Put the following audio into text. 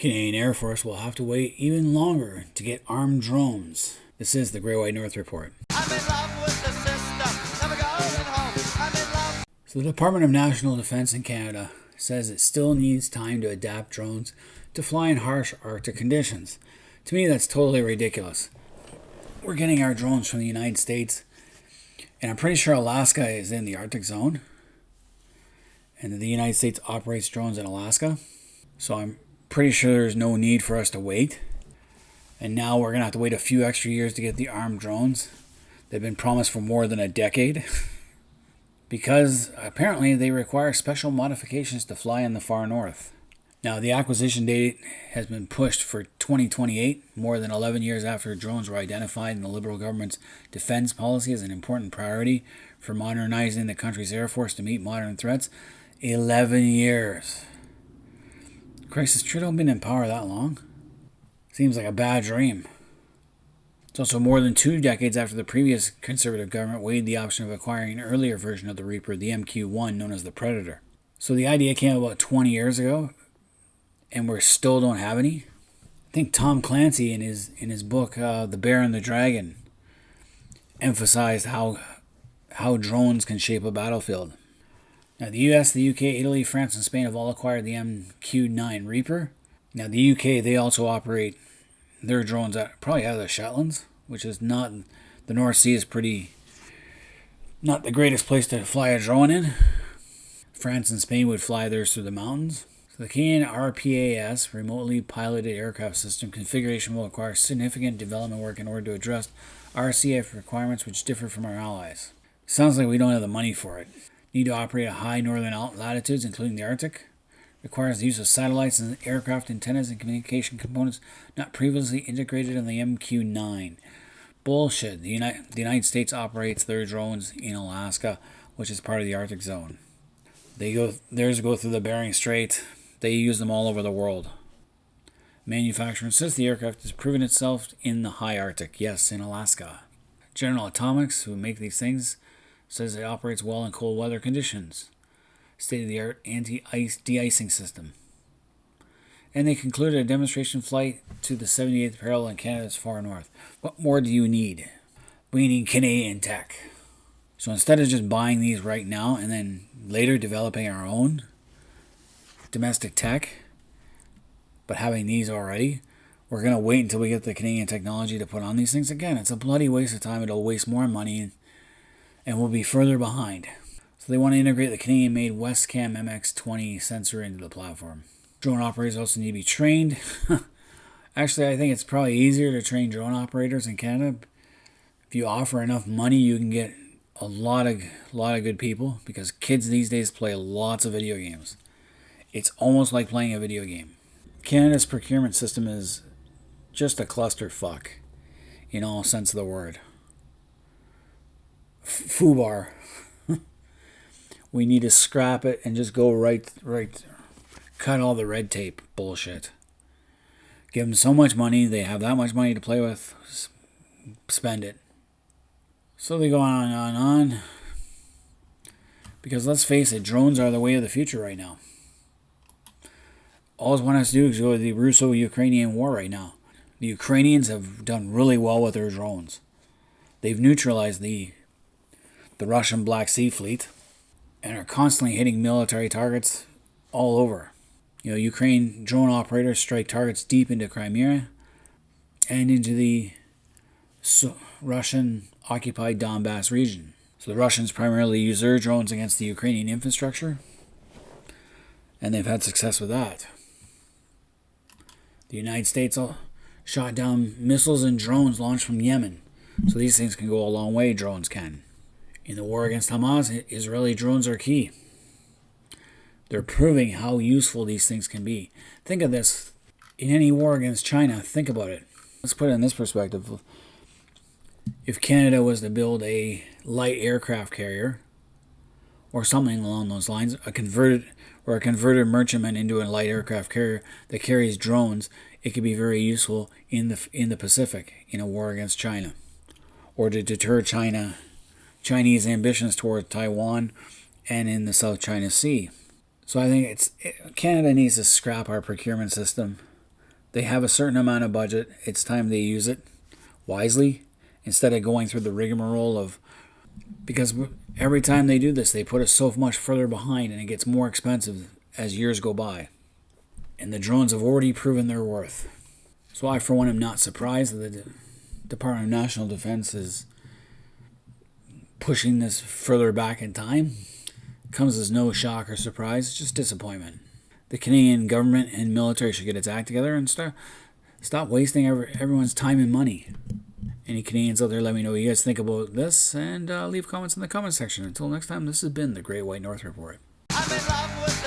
Canadian Air Force will have to wait even longer to get armed drones. This is the Great White North Report. I'm in love with the system, never going home. I'm in love. So the Department of National Defence in Canada says it still needs time to adapt drones to fly in harsh Arctic conditions. To me, that's totally ridiculous. We're getting our drones from the United States, and I'm pretty sure Alaska is in the Arctic zone, and the United States operates drones in Alaska. So I'm pretty sure there's no need for us to wait. And now we're going to have to wait a few extra years to get the armed drones. They've been promised for more than a decade. Because apparently they require special modifications to fly in the far north. Now the acquisition date has been pushed for 2028, more than 11 years after drones were identified in the Liberal government's defense policy as an important priority for modernizing the country's air force to meet modern threats. 11 years. Christ, has Trudeau been in power that long? Seems like a bad dream. It's also more than 2 decades after the previous Conservative government weighed the option of acquiring an earlier version of the Reaper, the MQ-1, known as the Predator. So the idea came about 20 years ago, and we still don't have any. I think Tom Clancy in his book, The Bear and the Dragon, emphasized how drones can shape a battlefield. Now the US, the UK, Italy, France, and Spain have all acquired the MQ-9 Reaper. Now the UK, they also operate their drones probably out of the Shetlands, which is not, the North Sea is not the greatest place to fly a drone in. France and Spain would fly theirs through the mountains. So the Canadian RPAS, remotely piloted aircraft system configuration, will require significant development work in order to address RCAF requirements which differ from our allies. Sounds like we don't have the money for it. Need to operate at high northern latitudes, including the Arctic. Requires the use of satellites and aircraft antennas and communication components not previously integrated in the MQ-9. Bullshit. The United States operates their drones in Alaska, which is part of the Arctic zone. Theirs go through the Bering Strait. They use them all over the world. Manufacturer insists the aircraft has proven itself in the high Arctic. Yes, in Alaska. General Atomics, who make these things, says it operates well in cold weather conditions. State-of-the-art anti-ice de-icing system. And they concluded a demonstration flight to the 78th parallel in Canada's far north. What more do you need? We need Canadian tech. So instead of just buying these right now and then later developing our own domestic tech, but having these already, we're going to wait until we get the Canadian technology to put on these things. Again, it's a bloody waste of time. It'll waste more money and we'll be further behind. So they want to integrate the Canadian-made Westcam MX-20 sensor into the platform. Drone operators also need to be trained. Actually, I think it's probably easier to train drone operators in Canada. If you offer enough money, you can get a lot of good people, because kids these days play lots of video games. It's almost like playing a video game. Canada's procurement system is just a clusterfuck, in all sense of the word. Foobar. We need to scrap it and just go right, cut all the red tape bullshit. Give them so much money, they have that much money to play with, spend it. So they go on and on and on. Because let's face it, drones are the way of the future right now. All it wants us to do is go to the Russo-Ukrainian war right now. The Ukrainians have done really well with their drones. They've neutralized the Russian Black Sea Fleet and are constantly hitting military targets all over. Ukraine drone operators strike targets deep into Crimea and into the Russian-occupied Donbass region. So the Russians primarily use their drones against the Ukrainian infrastructure, and they've had success with that. The United States shot down missiles and drones launched from Yemen. So these things can go a long way, drones can. In the war against Hamas, Israeli drones are key. They're proving how useful these things can be. Think of this. In any war against China, think about it. Let's put it in this perspective. If Canada was to build a light aircraft carrier, or something along those lines, a converted merchantman into a light aircraft carrier that carries drones, it could be very useful in the Pacific in a war against China, or to deter Chinese ambitions toward Taiwan and in the South China Sea. So I think Canada needs to scrap our procurement system They have a certain amount of budget. It's time they use it wisely instead of going through the rigmarole of, because every time they do this, they put us so much further behind and it gets more expensive as years go by. And the drones have already proven their worth. So I, for one, am not surprised that the Department of National Defense is pushing this further back in time. It comes as no shock or surprise, it's just disappointment. The Canadian government and military should get its act together and stop wasting everyone's time and money. Any Canadians out there, let me know what you guys think about this, and leave comments in the comment section. Until next time, this has been the Great White North Report. I'm in love with